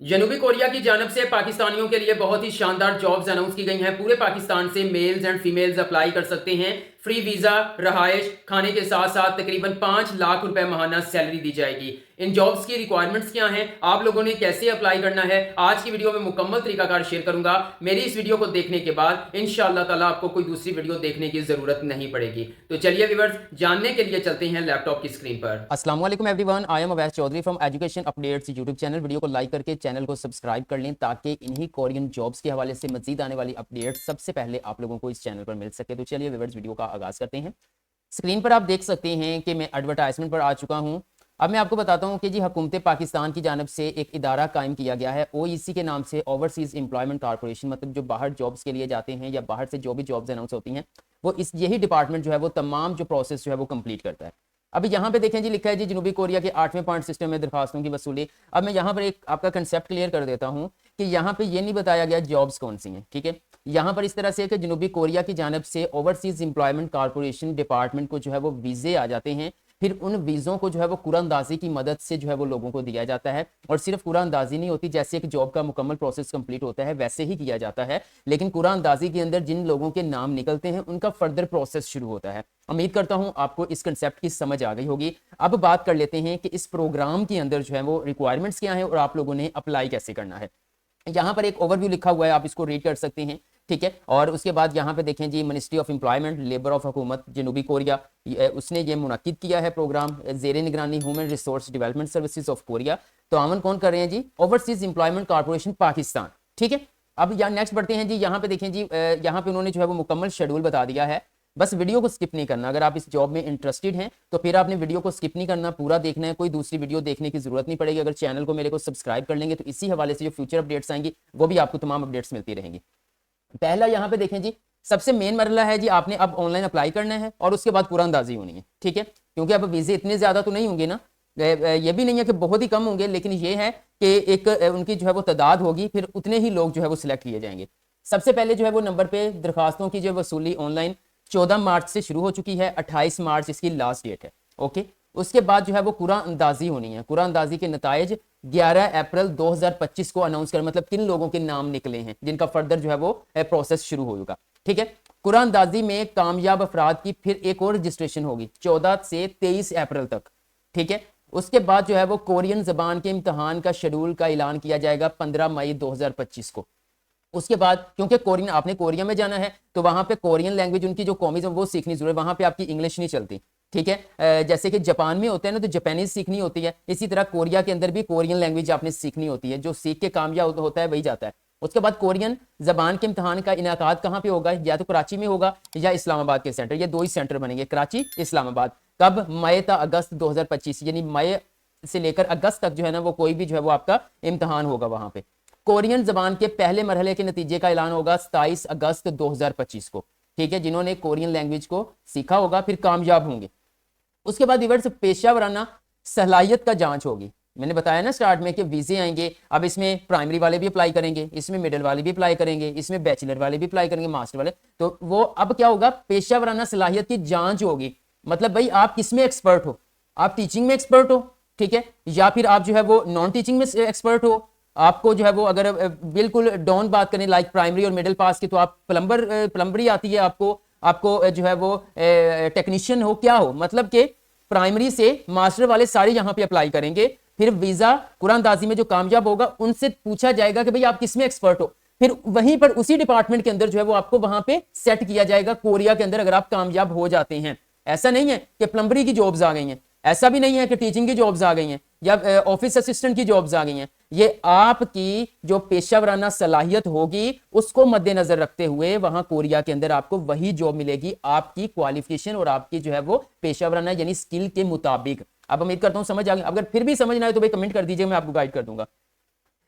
जनूबी कोरिया की जानब से पाकिस्तानियों के लिए बहुत ही शानदार जॉब्स अनाउंस की गई हैं। पूरे पाकिस्तान से मेल्स एंड फीमेल्स अप्लाई कर सकते हैं। फ्री वीज़ा, रहायश, खाने के साथ साथ तकरीबन 5 लाख रुपए माहाना सैलरी दी जाएगी। इन जॉब्स की रिक्वायरमेंट्स क्या हैं, आप लोगों ने कैसे अप्लाई करना है, आज की वीडियो में मुकम्मल तरीकाकार शेयर करूंगा। मेरी इस वीडियो को देखने के बाद इंशाअल्लाह ताला आपको कोई दूसरी वीडियो देखने की ज़रूरत नहीं पड़ेगी। तो चलिए व्यूअर्स, जानने के लिए चलते हैं लैपटॉप की स्क्रीन पर। अस्सलाम वालेकुम everyone, I am Awais Chaudhary from education updates YouTube channel. Video को लाइक करके चैनल को सब्सक्राइब कर लें ताकि इन्हीं कोरियन जॉब्स के हवाले से मजीद आने वाली अपडेट्स सबसे पहले आप लोगों को इस चैनल पर मिल सके। तो चलिए व्यूअर्स, वीडियो का आगाज़ करते हैं। स्क्रीन पर आप देख सकते हैं कि मैं एडवर्टाइजमेंट पर आ चुका हूँ। अब मैं आपको बताता हूँ कि जी हुकूमत पाकिस्तान की जानब से एक इदारा कायम किया गया है ओईसी के नाम से, ओवरसीज़ एम्प्लॉयमेंट कॉर्पोरेशन। मतलब जो बाहर जॉब्स के लिए जाते हैं या बाहर से जो भी जॉब्स अनाउंस होती हैं, वो इस यही डिपार्टमेंट जो है वो तमाम जो प्रोसेस जो है वो कंप्लीट करता है। अभी यहाँ पे देखें जी, लिखा है जी जनूबी कोरिया के 8वें पॉइंट सिस्टम में दरखास्तों की वसूली। अब मैं यहाँ पर एक आपका कंसेप्ट क्लियर कर देता हूँ कि यहाँ पे ये नहीं बताया गया जॉब्स कौन सी हैं, ठीक है। यहाँ पर इस तरह से है कि जनूबी कोरिया की जानब से ओवरसीज एम्प्लॉयमेंट कॉर्पोरेशन डिपार्टमेंट को जो है वो वीज़े आ जाते हैं। फिर उन वीज़ों को जो है वो कुरानंदाजी की मदद से जो है वो लोगों को दिया जाता है। और सिर्फ कुरानंदाजी नहीं होती, जैसे एक जॉब का मुकम्मल प्रोसेस कंप्लीट होता है वैसे ही किया जाता है, लेकिन कुरानंदाजी के अंदर जिन लोगों के नाम निकलते हैं उनका फर्दर प्रोसेस शुरू होता है। उम्मीद करता हूं आपको इस कंसेप्ट की समझ आ गई होगी। अब बात कर लेते हैं कि इस प्रोग्राम के अंदर जो है वो रिक्वायरमेंट्स क्या है और आप लोगों ने अप्लाई कैसे करना है। यहाँ पर एक ओवरव्यू लिखा हुआ है, आप इसको रीड कर सकते हैं, ठीक है। और उसके बाद यहाँ पे देखें जी, ministry of employment labour of हुकूमत जनूबी कोरिया, उसने ये मुनक्किद किया है प्रोग्राम जेर निगरानी human resource development services of Korea. तो आमन कौन कर रहे हैं जी? ओवरसीज एम्प्लॉयमेंट कॉर्पोरेशन पाकिस्तान, ठीक है। अब यहाँ नेक्स्ट बढ़ते हैं जी, यहाँ पे देखें जी, यहाँ पे उन्होंने जो है वो मुकम्मल शेड्यूल बता दिया है। बस वीडियो को स्किप नहीं करना। अगर आप इस जॉब में इंटरेस्टेड हैं तो फिर आपने वीडियो को स्किप नहीं करना, पूरा देखना है। कोई दूसरी वीडियो देखने की जरूरत नहीं पड़ेगी। अगर चैनल को मेरे को सब्सक्राइब कर लेंगे तो इसी हवाले से जो फ्यूचर अपडेट्स आएंगी वो भी आपको तमाम अपडेट्स मिलती रहेंगी। पहला यहाँ पे देखें जी, सबसे मेन मरला है जी, आपने अब ऑनलाइन अप्लाई करना है और उसके बाद कुरानंदाजी होनी है, ठीक है। क्योंकि अब वीजे इतने ज्यादा तो नहीं होंगे ना, ये भी नहीं है कि बहुत ही कम होंगे, लेकिन ये है कि एक उनकी जो है वो तादाद होगी, फिर उतने ही लोग जो है वो सिलेक्ट किए जाएंगे। सबसे पहले जो है वो नंबर पे दरखास्तों की जो वसूली ऑनलाइन 14 मार्च से शुरू हो चुकी है, 28 मार्च इसकी लास्ट डेट है, ओके। उसके बाद जो है वो कुरानंदाजी होनी है। कुरानंदाजी के नतायज 11 अप्रैल 2025 को अनाउंस कर, मतलब किन लोगों के नाम निकले हैं जिनका फर्दर जो है वो प्रोसेस शुरू होगा, ठीक है। कुरानंदाजी में कामयाब अफराद की फिर एक और रजिस्ट्रेशन होगी 14 से 23 अप्रैल तक, ठीक है। उसके बाद जो है वो कोरियन जबान के इम्तहान का शेड्यूल का ऐलान किया जाएगा 15 मई 2025 को। उसके बाद क्योंकि कोरियन, आपने कोरिया में जाना है तो वहां पे कोरियन लैंग्वेज उनकी जो कौमी वो सीखनी जरूरी है। वहां पे आपकी इंग्लिश नहीं चलती, ठीक है। जैसे कि जापान में होता है ना तो जापानीज सीखनी होती है, इसी तरह कोरिया के अंदर भी कोरियन लैंग्वेज आपने सीखनी होती है। जो सीख के कामयाब होता है वही जाता है। उसके बाद कोरियन जबान के इम्तहान का इनेकाद कहाँ पे होगा? या तो कराची में होगा या इस्लामाबाद के सेंटर, ये दो ही सेंटर बनेंगे, कराची, इस्लामाबाद। कब? मई ता अगस्त 2025, यानी मई से लेकर अगस्त तक जो है ना वो कोई भी जो है वो आपका इम्तहान होगा वहां पे। कोरियन जबान के पहले मरहले के नतीजे का ऐलान होगा 27 अगस्त 2025 को, ठीक है। जिन्होंने कोरियन लैंग्वेज को सीखा होगा फिर कामयाब होंगे। उसके बाद व्यूअर्स, पेशा वराना सलाहियत का जांच होगी। मैंने बताया ना स्टार्ट में कि वीजे आएंगे। अब इसमें प्राइमरी वाले भी अप्लाई करेंगे, इसमें मिडिल वाले भी अप्लाई करेंगे, इसमें बैचलर वाले भी अप्लाई करेंगे, मास्टर वाले। तो वो अब क्या होगा? पेशा वराना सलाहियत की जांच होगी। मतलब भाई आप किस में एक्सपर्ट हो? आप टीचिंग में एक्सपर्ट हो, ठीक है, या फिर आप जो है वो नॉन टीचिंग में एक्सपर्ट हो। आपको जो है वो अगर बिल्कुल डाउन बात करें लाइक प्राइमरी और मिडिल पास की, तो आप प्लम्बरी आती है आपको, आपको जो है वो टेक्नीशियन हो, क्या हो, मतलब कि प्राइमरी से मास्टर वाले सारे यहाँ पे अप्लाई करेंगे। फिर वीजा कुरानंदाजी में जो कामयाब होगा उनसे पूछा जाएगा कि भाई आप किस में एक्सपर्ट हो। फिर वहीं पर उसी डिपार्टमेंट के अंदर जो है वो आपको वहां पे सेट किया जाएगा कोरिया के अंदर, अगर आप कामयाब हो जाते हैं। ऐसा नहीं है कि प्लम्बरी की जॉब्स आ गई हैं, ऐसा भी नहीं है कि टीचिंग की जॉब्स आ गई हैं या ऑफिस असिस्टेंट की जॉब्स आ गई हैं। ये आपकी जो पेशा वराना सलाहियत होगी उसको मद्देनजर रखते हुए वहां कोरिया के अंदर आपको वही जॉब मिलेगी आपकी क्वालिफिकेशन और आपकी जो है वो पेशा वराना यानी स्किल के मुताबिक। अब उम्मीद करता हूं समझ आ गई। अगर फिर भी समझ ना आए तो भाई कमेंट कर दीजिए, मैं आपको गाइड कर दूंगा।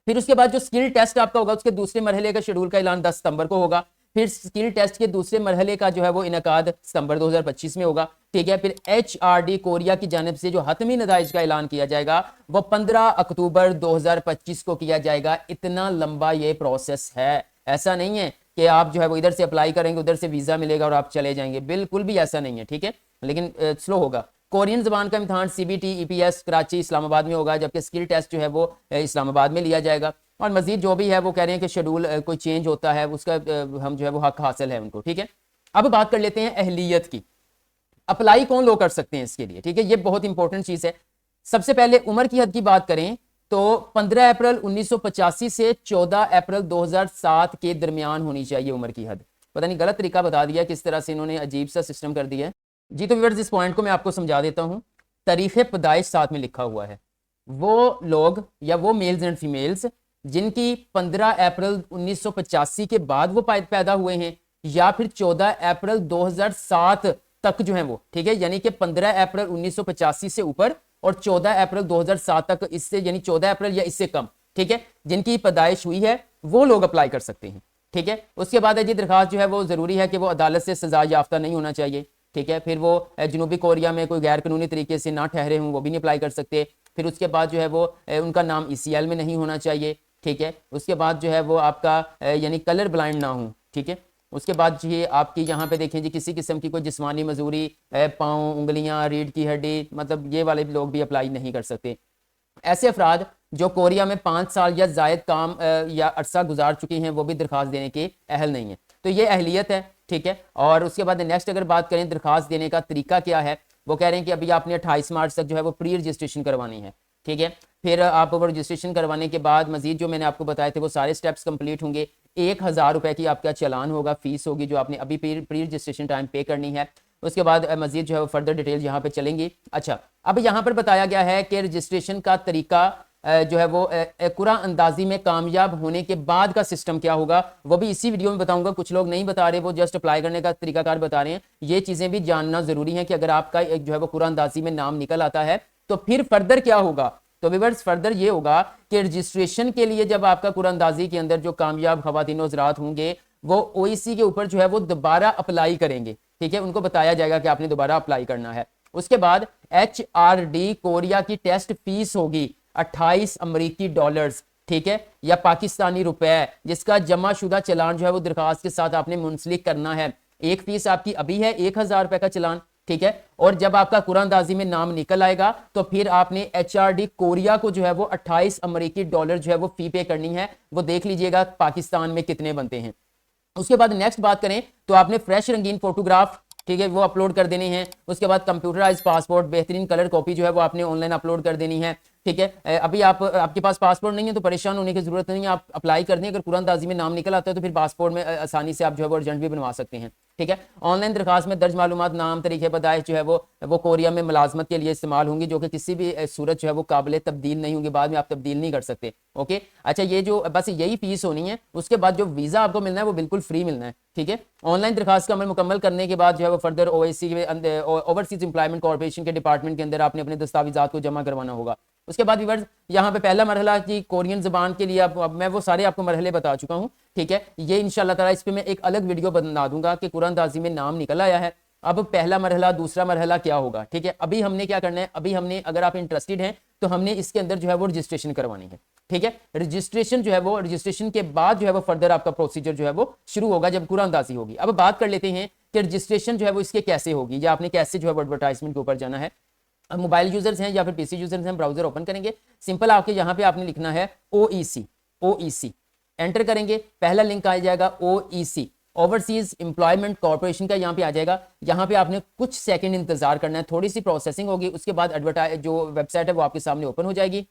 फिर उसके बाद जो स्किल टेस्ट आपका होगा उसके दूसरे मरहले का शेड्यूल का ऐलान 10 सितंबर को होगा। फिर स्किल टेस्ट के दूसरे मरहले का जो है वो इनकाद सितंबर 2025 में होगा, ठीक है। फिर एचआरडी कोरिया की जानिब से जो हतमी नताइज का ऐलान किया जाएगा वो 15 अक्टूबर 2025 को किया जाएगा। इतना लंबा ये प्रोसेस है, ऐसा नहीं है कि आप जो है वो इधर से अप्लाई करेंगे उधर से वीजा मिलेगा और आप चले जाएंगे, बिल्कुल भी ऐसा नहीं है, ठीक है। लेकिन स्लो होगा। कोरियन जबान का इम्तहान CBT EPS कराची इस्लामाबाद में होगा, जबकि स्किल टेस्ट जो है वो इस्लामाबाद में लिया जाएगा। और मजीद जो भी है वो कह रहे हैं कि शेड्यूल कोई चेंज होता है उसका हम जो है वो हक हासिल है उनको। ठीक है, अब बात कर लेते हैं अहलियत की। अप्लाई कौन लोग कर सकते हैं इसके लिए? ठीक है, ये बहुत इंपॉर्टेंट चीज है। सबसे पहले उम्र की हद की बात करें तो 15 अप्रैल 1985 से 14 अप्रैल 2007 के दरमियान होनी चाहिए उम्र की हद। पता नहीं गलत तरीका बता दिया, किस तरह से इन्होंने अजीब सा सिस्टम कर दिया है जी। तो व्यूअर्स इस पॉइंट को मैं आपको समझा देता हूं। तारीख पैदाइश साथ में लिखा हुआ है। वो लोग या वो मेल्स एंड फीमेल्स जिनकी 15 अप्रैल 1985 के बाद वो पैदा हुए हैं, या फिर 14 अप्रैल 2007 तक जो है वो, ठीक है, यानी कि 15 अप्रैल 1985 से ऊपर और 14 अप्रैल 2007 तक, इससे यानी 14 अप्रैल या इससे कम, ठीक है, जिनकी पैदाइश हुई है वो लोग अप्लाई कर सकते हैं। ठीक है, उसके बाद है जी दरखास्त जो है वो जरूरी है कि वो अदालत से सजा याफ्ता नहीं होना चाहिए। ठीक है, फिर वो जनूबी कोरिया में कोई गैर कानूनी तरीके से ना ठहरे हों, वो भी नहीं अप्लाई कर सकते। फिर उसके बाद जो है वो उनका नाम ECL में नहीं होना चाहिए। ठीक है, उसके बाद जो है वो आपका यानी कलर ब्लाइंड ना हो। ठीक है, उसके बाद ये आपकी यहाँ पे देखें जी किसी किस्म की कोई जिस्मानी मजदूरी, पाँव, उंगलियाँ, रीढ़ की हड्डी, मतलब ये वाले लोग भी अप्लाई नहीं कर सकते। ऐसे अफराद जो कोरिया में 5 साल या जायद काम या अरसा गुजार चुके हैं वो भी दरखास्त देने के अहल नहीं है। तो ये अहलियत है। ठीक है, और उसके बाद नेक्स्ट अगर बात करें दरखास्त देने का तरीका क्या है, वो कह रहे हैं कि अभी आपने 28 मार्च तक जो है वो प्री रजिस्ट्रेशन करवानी है। ठीक है, फिर आप रजिस्ट्रेशन करवाने के बाद मजीद जो मैंने आपको बताए थे वो सारे स्टेप्स कंप्लीट होंगे। 1000 रुपए की आपका चालान होगा, फीस होगी जो आपने अभी प्री रजिस्ट्रेशन टाइम पे करनी है। उसके बाद मजीद जो है वो फर्दर डिटेल यहाँ पे चलेंगी। अच्छा, अब यहाँ पर बताया गया है कि रजिस्ट्रेशन का तरीका जो है वो कुरा अंदाजी में कामयाब होने के बाद का सिस्टम क्या होगा वो भी इसी वीडियो में बताऊंगा। कुछ लोग नहीं बता रहे, वो जस्ट अप्लाई करने का तरीकाकार बता रहे हैं। ये चीजें भी जानना जरूरी है कि अगर आपका एक जो है वो कुरा अंदाजी में नाम निकल आता है तो फिर फर्दर क्या होगा। तो व्यूअर्स फर्दर ये होगा कि रजिस्ट्रेशन के लिए जब आपका कुरा अंदाजी के अंदर जो कामयाब खवातीन हज़रात होंगे वो OEC के ऊपर जो है वो दोबारा अप्लाई करेंगे। ठीक है, उनको बताया जाएगा कि आपने दोबारा अप्लाई करना है। उसके बाद HRD कोरिया की टेस्ट फीस होगी 28 अमेरिकी डॉलर्स, ठीक है, या पाकिस्तानी रुपए, जिसका जमा शुदा चलान जो है वो दरखास्त के साथ आपने मुंसलिक करना है। एक फीस आपकी अभी है 1000 रुपए का चलान। ठीक है, और जब आपका कुरानदाजी में नाम निकल आएगा तो फिर आपने HRD कोरिया को जो है वो 28 अमेरिकी डॉलर जो है वो फी पे करनी है। वो देख लीजिएगा पाकिस्तान में कितने बनते हैं। उसके बाद नेक्स्ट बात करें तो आपने फ्रेश रंगीन फोटोग्राफ, ठीक है, वो अपलोड कर देने हैं। उसके बाद कंप्यूटराइज पासपोर्ट, बेहतरीन कलर कॉपी जो है वो आपने ऑनलाइन अपलोड कर देनी है। ठीक है, अभी आपके पास पासपोर्ट नहीं है तो परेशान होने की जरूरत नहीं है, आप अप्लाई कर दें। अगर कुरानदाजी में नाम निकल आता है तो फिर पासपोर्ट में आसानी से आप जो है वो अर्जेंट भी बनवा सकते हैं। ठीक है, ऑनलाइन दरखास्त में दर्ज मालूमात, नाम, तरीके पैदाइश जो है वो कोरिया में मुलाजमत के लिए इस्तेमाल होंगी, जो कि किसी भी सूरत जो है वो काबिल तब्दील नहीं होंगी, बाद में आप तब्दील नहीं कर सकते। ओके, अच्छा, ये जो बस यही फीस होनी है। उसके बाद जो वीज़ा आपको मिलना है वो बिल्कुल फ्री मिलना है। ठीक है, ऑनलाइन दरखास्त का अमल मुकम्मल करने के बाद जो है वो further OIC overseas employment corporation के डिपार्टमेंट के अंदर आपने अपने दस्तावेजात को जमा करवाना होगा। उसके बाद व्यूअर्स यहाँ पे पहला मरहला की कोरियन ज़बान के लिए अब मैं वो सारे आपको मरहले बता चुका हूँ। ठीक है, ये इंशाल्लाह ताला इस पे मैं एक अलग वीडियो बना दूंगा कि कुरानदाजी में नाम निकल आया है, अब पहला मरहला दूसरा मरहला क्या होगा। ठीक है, अभी हमने क्या करना है, अभी हमने, अगर आप इंटरेस्टेड हैं तो हमने इसके अंदर जो है वो रजिस्ट्रेशन करवानी है। ठीक है, रजिस्ट्रेशन जो है वो, रजिस्ट्रेशन के बाद जो है वो फर्दर आपका प्रोसीजर जो है वो शुरू होगा जब कुरानदाजी होगी। अब बात कर लेते हैं कि रजिस्ट्रेशन जो है वो इसके कैसे होगी, या आपने कैसे जो है वो एडवर्टाइजमेंट के ऊपर जाना है। अब मोबाइल यूजर्स हैं या फिर PC यूजर्स हैं, ब्राउजर ओपन करेंगे, सिंपल आपके यहाँ पे आपने लिखना है OEC एंटर करेंगे, पहला लिंक आ जाएगा OEC ओवरसीज एम्प्लॉयमेंट कॉर्पोरेशन का, यहाँ पे आ जाएगा। यहाँ पे आपने कुछ सेकंड इंतजार करना है, थोड़ी सी प्रोसेसिंग होगी, उसके बाद एडवर्टाइज जो वेबसाइट है वो आपके सामने ओपन हो जाएगी।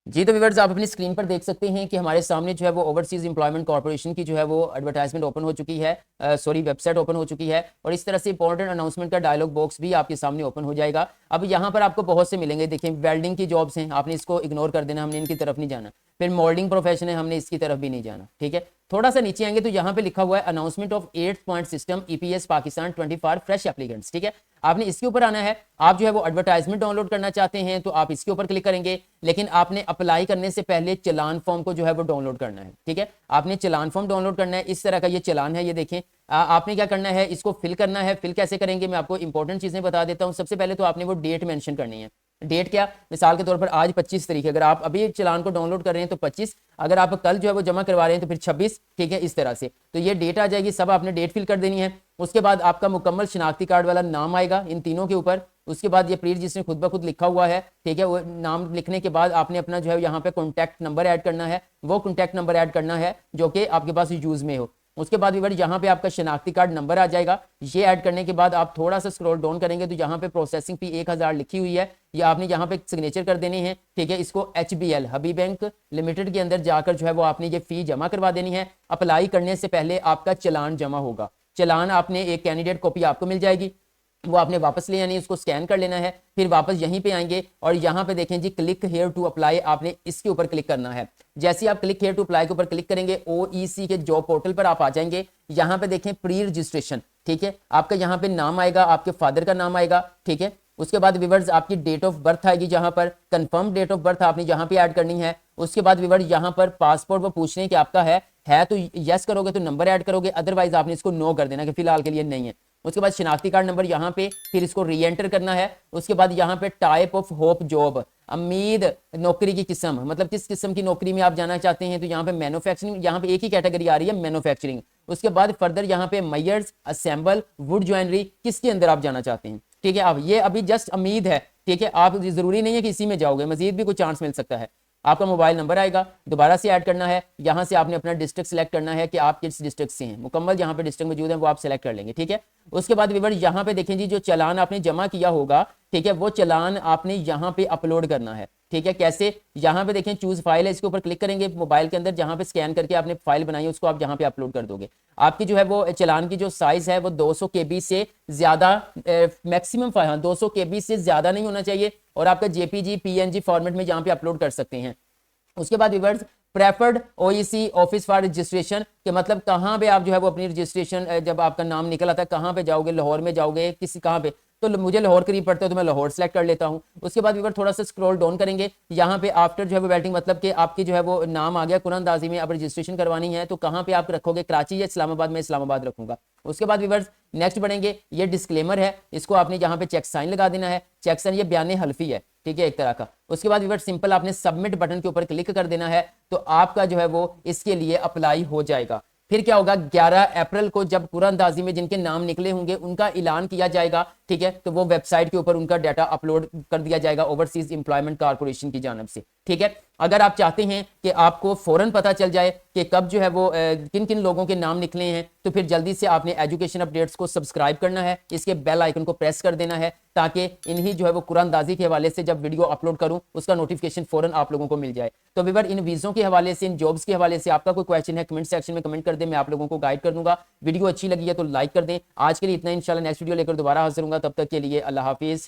जी, तो व्यूअर्स आप अपनी स्क्रीन पर देख सकते हैं कि हमारे सामने जो है वो ओवरसीज एम्प्लॉयमेंट कॉर्पोरेशन की जो है वो एडवर्टाइजमेंट ओपन हो चुकी है, वेबसाइट ओपन हो चुकी है। और इस तरह से इंपॉर्टेंट अनाउंसमेंट का डायलॉग बॉक्स भी आपके सामने ओपन हो जाएगा। अब यहाँ पर आपको बहुत से मिलेंगे, देखिए वेल्डिंग की जॉब्स हैं, आपने इसको इग्नोर कर देना, हमने इनकी तरफ नहीं जाना। फिर मोल्डिंग प्रोफेशन है, हमने इसकी तरफ भी नहीं जाना। ठीक है, थोड़ा सा नीचे आएंगे तो यहाँ पे लिखा हुआ है announcement of 8 point system EPS Pakistan 24 fresh applicants. ठीक है, आपने इसके ऊपर आना है। आप जो है वो एडवर्टाइजमेंट डाउनलोड करना चाहते हैं तो आप इसके ऊपर क्लिक करेंगे, लेकिन आपने अप्लाई करने से पहले चलान फॉर्म को जो है वो डाउनलोड करना है। ठीक है, आपने चलान फॉर्म डाउनलोड करना है। इस तरह का ये चलान है, ये देखें। आपने क्या करना है, इसको फिल करना है। फिल कैसे करेंगे मैं आपको इंपॉर्टेंट चीजें बता देता हूँ। सबसे पहले तो आपने वो डेट मेंशन करनी है। डेट क्या, मिसाल के तौर पर आज 25 तारीख है, अगर आप अभी चलान को डाउनलोड कर रहे हैं तो 25, अगर आप कल जो है वो जमा करवा रहे हैं तो फिर 26। ठीक है, इस तरह से तो ये डेट आ जाएगी, सब आपने डेट फिल कर देनी है। उसके बाद आपका मुकम्मल शनाख्ती कार्ड वाला नाम आएगा इन तीनों के ऊपर। उसके बाद ये प्री रजिस्ट्रेशन खुद ब खुद लिखा हुआ है, ठीक है। वो नाम लिखने के बाद आपने अपना जो है यहाँ पे कॉन्टैक्ट नंबर ऐड करना है, वो कॉन्टैक्ट नंबर ऐड करना है जो कि आपके पास यूज में हो। उसके बाद व्यूअर यहाँ पे आपका शनाख्ती कार्ड नंबर आ जाएगा। ये ऐड करने के बाद आप थोड़ा सा स्क्रॉल डाउन करेंगे तो यहाँ पे प्रोसेसिंग फी 1000 लिखी हुई है, ये आपने यहाँ पे सिग्नेचर कर देने हैं, ठीक है। इसको HBL हबीब बैंक लिमिटेड के अंदर जाकर जो है वो आपने ये फी जमा करवा देनी है। अप्लाई करने से पहले आपका चलान जमा होगा, चलान आपने एक कैंडिडेट कॉपी आपको मिल जाएगी, वो आपने वापस ले आनी है, उसको स्कैन कर लेना है, फिर वापस यहीं पे आएंगे और यहाँ पे देखें जी क्लिक हेयर टू अप्लाई, आपने इसके ऊपर क्लिक करना है। जैसे आप क्लिक हेयर टू अप्लाई के ऊपर क्लिक करेंगे OEC के जॉब पोर्टल पर आप आ जाएंगे। यहाँ पे देखें प्री रजिस्ट्रेशन, ठीक है। आपका यहाँ पे नाम आएगा, आपके फादर का नाम आएगा, ठीक है। उसके बाद व्यूअर्स आपकी डेट ऑफ बर्थ आएगी, जहां पर कंफर्म डेट ऑफ बर्थ आपने यहाँ पे ऐड करनी है। उसके बाद व्यूअर्स यहाँ पर पासपोर्ट वो पूछ रहे हैं कि आपका है तो यस करोगे तो नंबर ऐड करोगे, अदरवाइज आपने इसको नो कर देना कि फिलहाल के लिए नहीं है। उसके बाद शनाख्ती कार्ड नंबर यहाँ पे, फिर इसको री एंटर करना है। उसके बाद यहाँ पे टाइप ऑफ होप जॉब, उम्मीद नौकरी की किस्म, मतलब किस किस्म की नौकरी में आप जाना चाहते हैं, तो यहाँ पे मैन्युफैक्चरिंग, यहाँ पे एक ही कैटेगरी आ रही है मैन्युफैक्चरिंग। उसके बाद फर्दर यहाँ पे मयर्स, असेंबल, वुड ज्वेलरी, किसके अंदर आप जाना चाहते हैं, ठीक है। अब ये अभी जस्ट उम्मीद है, ठीक है। आप जरूरी नहीं है कि इसी में जाओगे, मजीद भी कोई चांस मिल सकता है। आपका मोबाइल नंबर आएगा, दोबारा से ऐड करना है। यहाँ से आपने अपना डिस्ट्रिक्ट सेलेक्ट करना है कि आप किस डिस्ट्रिक्ट से हैं, मुकम्मल यहाँ पे डिस्ट्रिक्ट मौजूद है वो आप सेलेक्ट कर लेंगे, ठीक है। उसके बाद व्यूअर यहाँ पे देखें जी जो चालान आपने जमा किया होगा, ठीक है, वो चालान आपने यहाँ पे अपलोड करना है, ठीक है। कैसे, यहाँ पे देखें चूज फाइल है, इसके ऊपर क्लिक करेंगे मोबाइल के अंदर, जहाँ पे स्कैन करके आपने फाइल बनाई है उसको आप यहाँ पे अपलोड कर दोगे। आपकी जो है वो चालान की जो साइज है वो 200 KB से ज्यादा, मैक्सिमम 200 KB से ज्यादा नहीं होना चाहिए, और आपका JPG PNG फॉर्मेट में यहाँ पे अपलोड कर सकते हैं। उसके बाद viewers preferred OEC office for registration के मतलब कहाँ पे आप जो है वो अपनी रजिस्ट्रेशन, जब आपका नाम निकल आता है कहाँ पे जाओगे, लाहौर में जाओगे, किसी कहाँ पे, तो मुझे लाहौर करीब पड़ता है तो मैं लाहौर सेलेक्ट कर लेता हूँ। उसके बाद व्यूअर थोड़ा सा स्क्रॉल डाउन करेंगे, यहाँ पे आफ्टर जो है वो वेटिंग, मतलब कि आपकी जो है वो नाम आ गया कुरानंदाजी में, अब रजिस्ट्रेशन करवानी है तो कहाँ पे आप रखोगे, कराची या इस्लामाबाद में, इस्लामाबाद रखूंगा। उसके बाद व्यूअर्स नेक्स्ट बढ़ेंगे, ये डिस्क्लेमर है, इसको आपने यहाँ पे चेक साइन लगा देना है। चेक साइन ये बयान हल्फी है, ठीक है, एक तरह का। उसके बाद व्यूअर्स सिंपल आपने सबमिट बटन के ऊपर क्लिक कर देना है, तो आपका जो है वो इसके लिए अप्लाई हो जाएगा। फिर क्या होगा, 11 अप्रैल को जब कुरानंदाजी में जिनके नाम निकले होंगे उनका ऐलान किया जाएगा, ठीक है, तो वो वेबसाइट के ऊपर उनका डाटा अपलोड कर दिया जाएगा ओवरसीज एम्प्लॉयमेंट कॉर्पोरेशन की जानब से, ठीक है। अगर आप चाहते हैं कि आपको फौरन पता चल जाए कि कब जो है वो किन किन लोगों के नाम निकले हैं, तो फिर जल्दी से आपने एजुकेशन अपडेट्स को सब्सक्राइब करना है, इसके बेल आइकन को प्रेस कर देना है, ताकि इन्हीं जो है वो कुरानंदाजी के हवाले से जब वीडियो अपलोड करूं उसका नोटिफिकेशन फौरन आप लोगों को मिल जाए। तो व्यूअर इन वीज़ों के हवाले से, इन जॉब्स के हवाले से आपका कोई क्वेश्चन है कमेंट सेक्शन में कमेंट कर दें, मैं आप लोगों को गाइड कर दूंगा। वीडियो अच्छी लगी है तो लाइक कर दें। आज के लिए इतना, इंशाल्लाह नेक्स्ट वीडियो लेकर दोबारा हाजिर होऊंगा, तब तक के लिए अल्लाह हाफिज़।